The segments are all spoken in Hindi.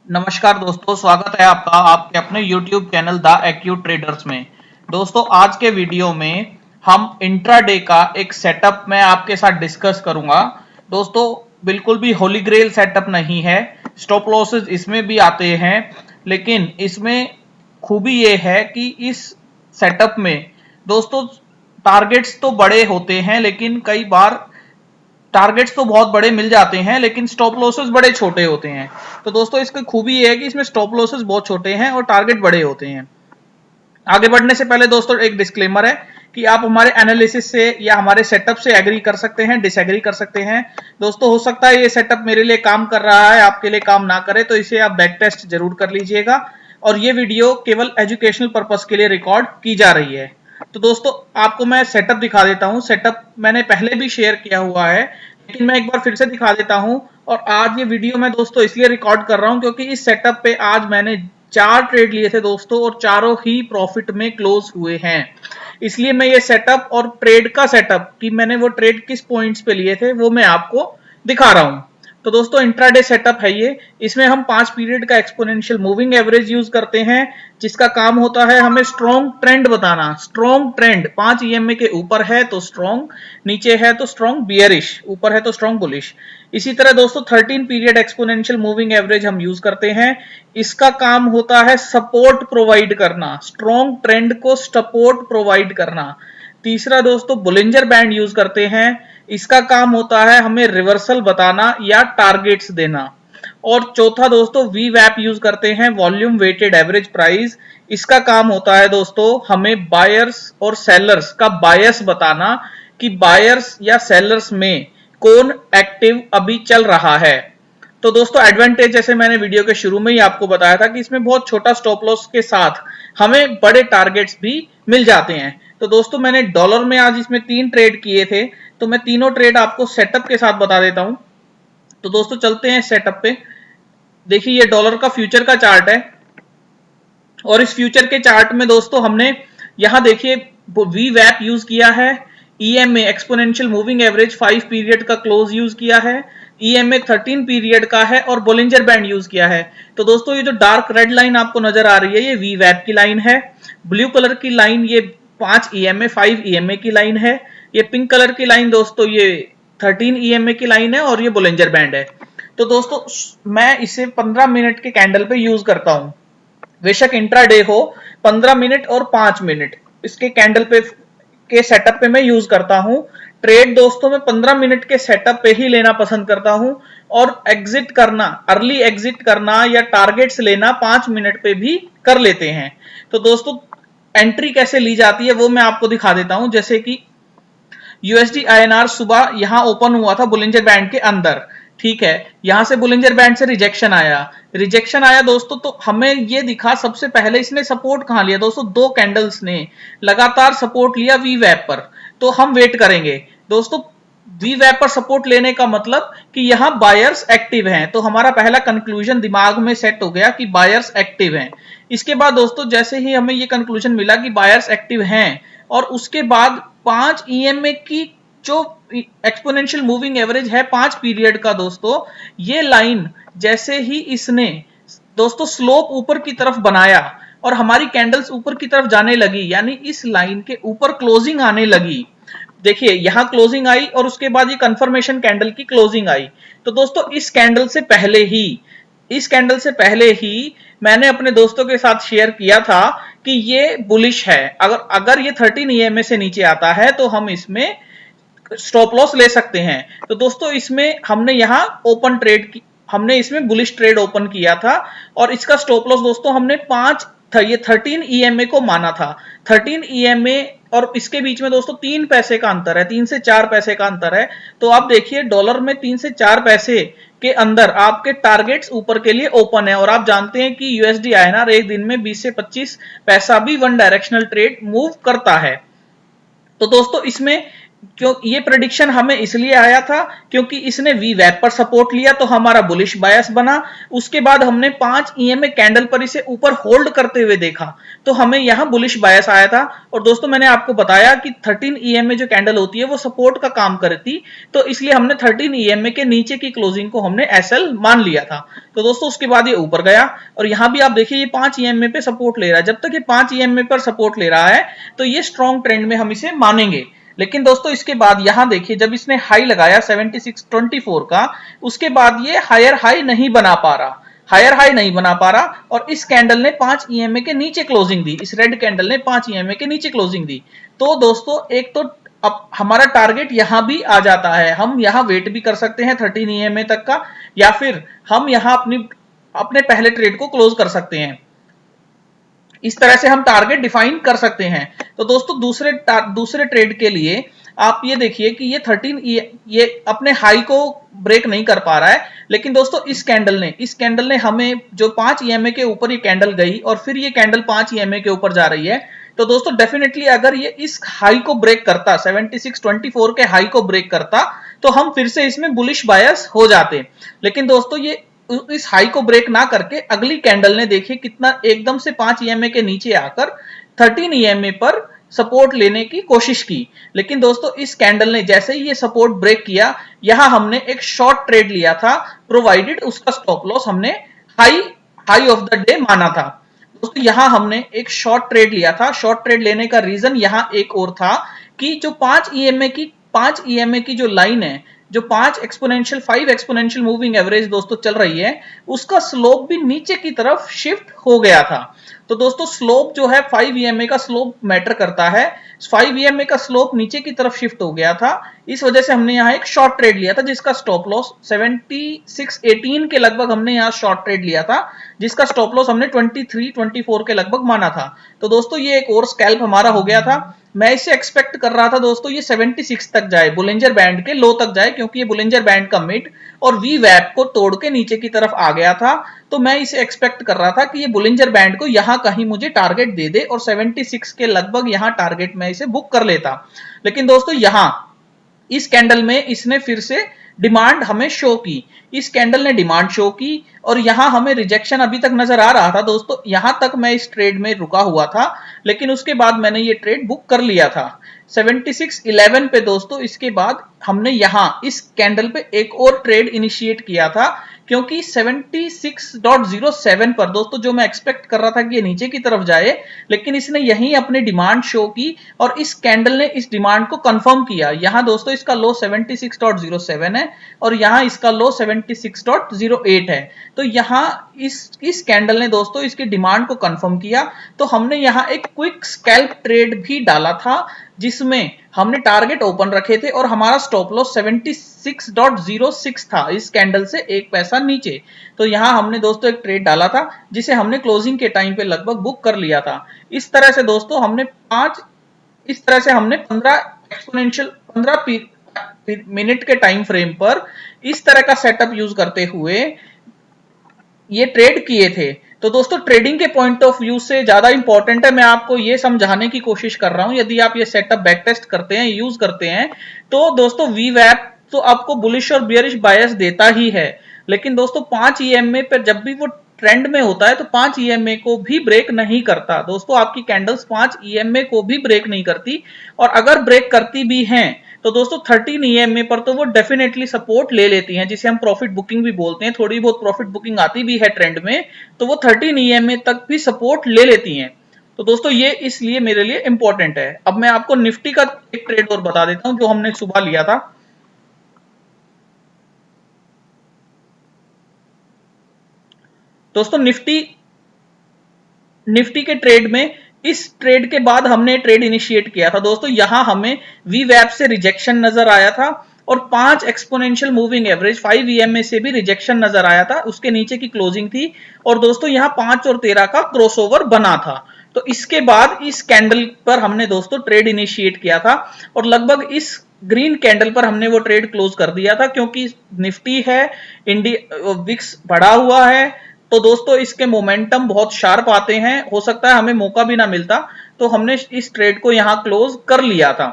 नमस्कार दोस्तों, स्वागत है आपका आपके अपने YouTube channel the acute traders में। दोस्तों, आज के वीडियो में हम इंट्राडे का एक सेटअप मैं आपके साथ डिस्कस करूंगा। दोस्तों, बिल्कुल भी होली ग्रेल सेटअप नहीं है। स्टॉप लॉसेस इसमें भी आते हैं, लेकिन इसमें खूबी ये है कि इस सेटअप में दोस्तों टारगेट्स तो बड़े होते हैं, लेकिन कई बार टारगेट्स तो बहुत बड़े मिल जाते हैं, लेकिन स्टॉप लॉसेस बड़े छोटे होते हैं। तो दोस्तों, इसकी खूबी ये है कि इसमें स्टॉप लॉसेस बहुत छोटे हैं और टारगेट बड़े होते हैं। आगे बढ़ने से पहले दोस्तों एक डिस्क्लेमर है कि आप हमारे एनालिसिस से या हमारे सेटअप से एग्री कर सकते हैं, डिसएग्री कर सकते हैं। दोस्तों, हो सकता है ये सेटअप मेरे लिए काम कर रहा है, आपके लिए काम ना करे, तो इसे आप बैक टेस्ट जरूर कर लीजिएगा। और ये वीडियो केवल एजुकेशनल पर्पस के लिए रिकॉर्ड की जा रही है। तो दोस्तों, आपको मैं सेटअप दिखा देता हूं। सेटअप मैंने पहले भी शेयर किया हुआ है, लेकिन मैं एक बार फिर से दिखा देता हूं। और आज ये वीडियो मैं दोस्तों इसलिए रिकॉर्ड कर रहा हूं क्योंकि इस सेटअप पे आज मैंने 4 ट्रेड लिए थे दोस्तों, और चारों ही प्रॉफिट में क्लोज हुए हैं। इसलिए मैं ये सेटअप और ट्रेड का सेटअप कि मैंने वो ट्रेड किस पॉइंट्स पे लिए थे वो मैं आपको दिखा रहा हूं। तो दोस्तों, इंट्राडे सेटअप है ये। इसमें हम 5 पीरियड का एक्सपोनेंशियल मूविंग एवरेज यूज करते हैं, जिसका काम होता है हमें स्ट्रॉन्ग ट्रेंड बताना। स्ट्रॉन्ग ट्रेंड 5 ईएमए के ऊपर है तो स्ट्रॉन्ग, नीचे है तो स्ट्रॉन्ग बियरिश, ऊपर है तो स्ट्रॉन्ग बुलिश। इसी तरह दोस्तों 13 पीरियड एक्सपोनेंशियल मूविंग एवरेज हम यूज करते हैं। इसका काम होता है सपोर्ट प्रोवाइड करना, स्ट्रॉन्ग ट्रेंड को सपोर्ट प्रोवाइड करना। तीसरा दोस्तों बुलिंजर बैंड यूज करते हैं। इसका काम होता है हमें रिवर्सल बताना या टारगेट्स देना। और चौथा दोस्तों वी वैप यूज करते हैं, वॉल्यूम वेटेड एवरेज प्राइस। इसका काम होता है दोस्तों हमें बायर्स और सेलर्स का बायस बताना कि बायर्स या सेलर्स में कौन एक्टिव अभी चल रहा है। तो दोस्तों एडवांटेज, जैसे मैंने वीडियो के शुरू में ही आपको बताया था, कि इसमें बहुत छोटा स्टॉप लॉस के साथ हमें बड़े टारगेट्स भी मिल जाते हैं। तो दोस्तों, मैंने डॉलर में आज इसमें 3 ट्रेड किए थे, तो मैं तीनों ट्रेड आपको सेटअप के साथ बता देता हूं। तो दोस्तों चलते हैं सेटअप पे। देखिए, ये डॉलर का फ्यूचर का चार्ट है, और इस फ्यूचर के चार्ट में दोस्तों हमने यहां देखिए वी वैप यूज किया है, EMA exponential moving average 5 period का क्लोज यूज किया है, ईएमए 13 पीरियड का है, और बोलिंजर बैंड यूज किया है। तो दोस्तों, ये जो डार्क रेड लाइन आपको नजर आ रही है ये वी वैप की लाइन है। ब्लू कलर की लाइन ये 5 ईएमए 5 ईएमए की लाइन है। ये पिंक कलर की लाइन दोस्तों ये 13 ईएमए की लाइन है, और ये बोलिंजर बैंड है। तो दोस्तों, मैं इसे 15 मिनट के कैंडल पे यूज करता हूं। बेशक इंट्राडे हो, 15 मिनट और 5 मिनट इसके कैंडल पे के सेटअप पे मैं यूज करता हूं। ट्रेड दोस्तों मैं 15 मिनट के सेटअप पे ही लेना पसंद करता हूं, और एग्जिट करना, अर्ली एग्जिट करना या टारगेट्स लेना 5 मिनट पे भी कर लेते हैं। तो दोस्तों, एंट्री कैसे ली जाती है वो मैं आपको दिखा देता हूं। जैसे कि यूएसडी आईएनआर सुबह यहां ओपन हुआ था बुलिंजर बैंड के अंदर, ठीक है। यहां से बुलिंजर बैंड से रिजेक्शन आया दोस्तों, तो हमें ये दिखा सबसे पहले इसने सपोर्ट कहां लिया दोस्तों, 2 कैंडल्स ने लगातार सपोर्ट लिया वी वैप पर। तो हम वेट करेंगे दोस्तों। वी वैप पर सपोर्ट लेने का मतलब कि यहां बायर्स एक्टिव हैं, तो हमारा पहला कंक्लूजन दिमाग में सेट हो गया कि बायर्स एक्टिव हैं। इसके बाद दोस्तों जैसे ही हमें ये कंक्लूजन मिला कि बायर्स एक्टिव हैं, और उसके बाद 5 ईएमए की जो एक्सपोनेंशियल मूविंग एवरेज है 5 पीरियड का दोस्तों, ये लाइन जैसे ही इसने दोस्तों स्लोप ऊपर की तरफ बनाया और हमारी कैंडल्स ऊपर की तरफ जाने लगी, यानी इस लाइन के ऊपर क्लोजिंग आने लगी। देखिए यहां क्लोजिंग आई और उसके बाद ये कंफर्मेशन कैंडल की क्लोजिंग आई। तो दोस्तों इस कैंडल से पहले ही मैंने अपने दोस्तों के साथ शेयर किया था कि ये बुलिश है। अगर ये 13 ईएमए से नीचे आता है तो हम इसमें स्टॉप लॉस ले सकते हैं। तो दोस्तों इसमें हमने यहां ओपन ट्रेड की, हमने इसमें बुलिश ट्रेड ओपन किया था, और इसका स्टॉप लॉस दोस्तों हमने 5 था, ये 13 ईएमए को माना था। 13 ईएमए और इसके बीच में दोस्तों 3 पैसे का अंतर है, 3 से 4 पैसे का अंतर है। तो आप देखिए डॉलर में 3 से 4 पैसे के अंदर आपके टारगेट्स ऊपर के लिए ओपन है, और आप जानते हैं कि यूएसडी आईएनआर एक दिन में 20 से 25 पैसा भी वन डायरेक्शनल ट्रेड मूव करता है। तो दोस्तों इसमें क्यों ये प्रेडिक्शन हमें इसलिए आया था क्योंकि इसने वी वैप पर सपोर्ट लिया तो हमारा बुलिश बायस बना। उसके बाद हमने 5 ईएमए कैंडल पर इसे ऊपर होल्ड करते हुए देखा तो हमें यहां बुलिश बायस आया था। और दोस्तों मैंने आपको बताया कि 13 ईएमए जो कैंडल होती है वो सपोर्ट का काम करती, तो इसलिए हमने 13 ईएमए के नीचे की क्लोजिंग को हमने एसएल मान लिया था। तो दोस्तों उसके बाद ये ऊपर गया और यहां भी आप देखिए ये 5 ईएमए पे सपोर्ट ले रहा है। जब तक ये 5 ईएमए पर सपोर्ट ले रहा है तो ये स्ट्रॉन्ग ट्रेंड में हम इसे मानेंगे। लेकिन दोस्तों इसके बाद यहां देखिए जब इसने हाई लगाया 7624 का, उसके बाद ये हायर हाई नहीं बना पा रहा, और इस कैंडल ने 5 ईएमए के नीचे क्लोजिंग दी, इस रेड कैंडल ने 5 ईएमए के नीचे क्लोजिंग दी। तो दोस्तों एक तो अब हमारा टारगेट यहां भी आ जाता है, हम यहां वेट भी कर सकते हैं 13 ईएमए तक का, या फिर हम यहां अपने पहले ट्रेड को क्लोज कर सकते हैं। इस तरह से हम टारगेट डिफाइन कर सकते हैं। तो दोस्तों दूसरे ट्रेड के लिए आप ये देखिए कि ये 13 ये अपने हाई को ब्रेक नहीं कर पा रहा है, लेकिन दोस्तों इस कैंडल ने हमें जो 5 ईएमए के ऊपर ये कैंडल गई और फिर ये कैंडल 5 ईएमए के ऊपर जा रही है, तो दोस्तों डेफिनेटली अगर ये इस हाई को ब्रेक करता, 7624 के हाई को ब्रेक करता, तो हम फिर से इसमें बुलिश बायस हो जाते। लेकिन दोस्तों ये इस हाई को ब्रेक ना करके अगली कैंडल ने देखिए कितना एकदम से 5 ईएमए के नीचे आकर 13 ईएमए पर सपोर्ट लेने की कोशिश की। लेकिन दोस्तों इस कैंडल ने जैसे ही ये सपोर्ट ब्रेक किया, यहां हमने एक शॉर्ट ट्रेड लिया था, प्रोवाइडेड उसका स्टॉप लॉस हमने हाई ऑफ द डे माना था। दोस्तों यहां हमने एक शॉर्ट ट्रेड लिया था। शॉर्ट ट्रेड लेने का रीजन यहां एक और था कि जो 5 ईएमए की जो लाइन है, जो 5 एक्सपोनेंशियल मूविंग एवरेज दोस्तों चल रही है, उसका स्लोप भी नीचे की तरफ शिफ्ट हो गया था। तो दोस्तों स्लोप जो है 5 ईएमए का स्लोप मैटर करता है, 5 ईएमए का स्लोप नीचे की तरफ शिफ्ट हो गया था। इस वजह से हमने यहाँ एक शॉर्ट ट्रेड लिया था जिसका स्टॉप लॉस 7618 के लगभग हमने यहाँ शॉर्ट ट्रेड लिया था, जिसका स्टॉप लॉस हमने 2324 के लगभग माना था। तो दोस्तों ये एक और स्कैल्प हमारा हो गया था। मैं इसे एक्सपेक्ट कर रहा था दोस्तों ये 76 तक जाए, बुलिंजर बैंड के लो तक जाए, क्योंकि ये बुलिंजर बैंड का मिड और वी वैप को तोड़ के नीचे की तरफ आ गया था। तो मैं इसे एक्सपेक्ट कर रहा था कि ये बुलिंजर बैंड को यहां कहीं मुझे टारगेट दे दे और 76 के लगभग यहां टारगेट मैं इसे बुक कर लेता। लेकिन दोस्तों यहां इस कैंडल में इसने फिर से डिमांड हमें शो की, इस कैंडल ने डिमांड शो की और यहां हमें रिजेक्शन अभी तक नजर आ रहा था। दोस्तों यहां तक मैं इस ट्रेड में रुका हुआ था, लेकिन उसके बाद मैंने ये ट्रेड बुक कर लिया था 7611 पे। दोस्तों इसके बाद हमने यहां इस कैंडल पे एक और ट्रेड इनिशिएट किया था, क्योंकि 76.07 पर दोस्तों जो मैं एक्सपेक्ट कर रहा था कि ये नीचे की तरफ जाए, लेकिन इसने यहीं अपनी डिमांड शो की और इस कैंडल ने इस डिमांड को कंफर्म किया। यहां दोस्तों इसका लो 76.07 है और यहां इसका लो 76.08 है। तो यहां इस कैंडल ने दोस्तों इसकी डिमांड को कंफर्म किया। तो हमने यहां एक क्विक स्कैल्प ट्रेड भी डाला था, जिसमें हमने टारगेट ओपन रखे थे और हमारा स्टॉप लॉस 76.06 था, इस कैंडल से एक पैसा नीचे। तो यहां हमने दोस्तों एक ट्रेड डाला था जिसे हमने क्लोजिंग के टाइम पे लगभग बुक कर लिया था। इस तरह से दोस्तों हमने 15 एक्सपोनेंशियल 15 मिनट के टाइम फ्रेम पर इस तरह का सेटअप यूज करते हुए ये ट्रेड किए थे। तो दोस्तों ट्रेडिंग के पॉइंट ऑफ व्यू से ज्यादा इंपॉर्टेंट है, मैं आपको ये समझाने की कोशिश कर रहा हूं, यदि आप ये सेटअप बैक टेस्ट करते हैं, यूज करते हैं, तो दोस्तों वी वैप तो आपको बुलिश और बियरिश बायस देता ही है। लेकिन दोस्तों 5 ईएमए पर जब भी वो ट्रेंड में होता है तो 5 ईएमए को भी ब्रेक नहीं करता। दोस्तों आपकी कैंडल्स 5 ईएमए को भी ब्रेक नहीं करती, और अगर ब्रेक करती भी हैं तो दोस्तों 13 ईएमए पर तो वो डेफिनेटली सपोर्ट ले लेती हैं, जिसे हम प्रॉफिट बुकिंग भी बोलते हैं। थोड़ी बहुत प्रॉफिट बुकिंग आती भी है ट्रेंड में, तो वो 13 ईएमए तक भी सपोर्ट ले लेती हैं। तो दोस्तों ये इसलिए मेरे लिए इंपॉर्टेंट है। अब मैं आपको निफ्टी का एक ट्रेड और बता देता हूं जो हमने सुबह लिया था। दोस्तों निफ्टी के ट्रेड में इस ट्रेड के बाद हमने ट्रेड इनिशिएट किया था। दोस्तों यहां हमें वी वैप से रिजेक्शन नजर आया था और 5 एक्सपोनेंशियल मूविंग एवरेज 5 ईएमए से भी रिजेक्शन नजर आया था, उसके नीचे की क्लोजिंग थी। और दोस्तों यहां 5 और 13 का क्रॉसओवर बना था। तो इसके बाद इस कैंडल पर हमने दोस्तों ट्रेड इनिशिएट किया था और लगभग इस ग्रीन कैंडल पर हमने वो ट्रेड क्लोज कर दिया था, क्योंकि निफ्टी है, विक्स बढ़ा हुआ है, तो दोस्तों इसके मोमेंटम बहुत शार्प आते हैं, हो सकता है हमें मौका भी ना मिलता, तो हमने इस ट्रेड को यहां क्लोज कर लिया था।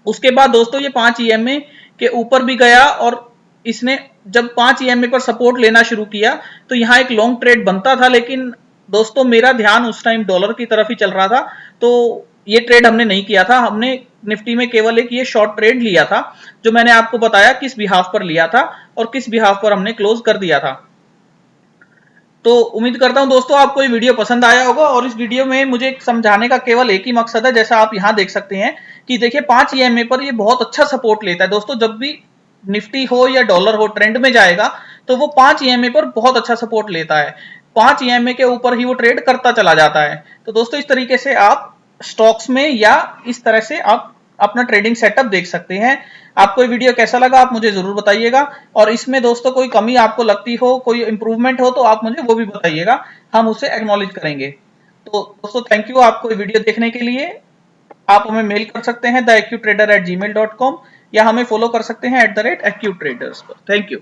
उसके बाद दोस्तों ये 5 ईएमए के ऊपर भी गया और इसने जब 5 ईएमए पर सपोर्ट लेना शुरू किया तो यहाँ एक लॉन्ग ट्रेड बनता था, लेकिन दोस्तों मेरा ध्यान उस टाइम डॉलर की तरफ ही चल रहा था, तो ये ट्रेड हमने नहीं किया था। हमने निफ्टी में केवल एक ये शॉर्ट ट्रेड लिया था, जो मैंने आपको बताया किस बिहाफ पर लिया था और किस बिहाफ पर हमने क्लोज कर दिया था। तो उम्मीद करता हूं दोस्तों आपको ये वीडियो पसंद आया होगा, और इस वीडियो में मुझे समझाने का केवल एक ही मकसद है, जैसा आप यहां देख सकते हैं कि देखिए 5 ईएमए पर ये बहुत अच्छा सपोर्ट लेता है। दोस्तों जब भी निफ्टी हो या डॉलर हो ट्रेंड में जाएगा तो वो 5 ईएमए पर बहुत अच्छा सपोर्ट लेता है, 5 ईएमए के ऊपर ही वो ट्रेड करता चला जाता है। तो दोस्तों इस तरीके से आप स्टॉक्स में या इस तरह से आप अपना ट्रेडिंग सेटअप देख सकते हैं। आपको ये वीडियो कैसा लगा आप मुझे जरूर बताइएगा, और इसमें दोस्तों कोई कमी आपको लगती हो, कोई इंप्रूवमेंट हो तो आप मुझे वो भी बताइएगा, हम उसे एक्नॉलेज करेंगे। तो दोस्तों थैंक यू आपको ये वीडियो देखने के लिए। आप हमें मेल कर सकते हैं theaqtrader@gmail.com, या हमें फॉलो कर सकते हैं @aqtraders पर। Thank you.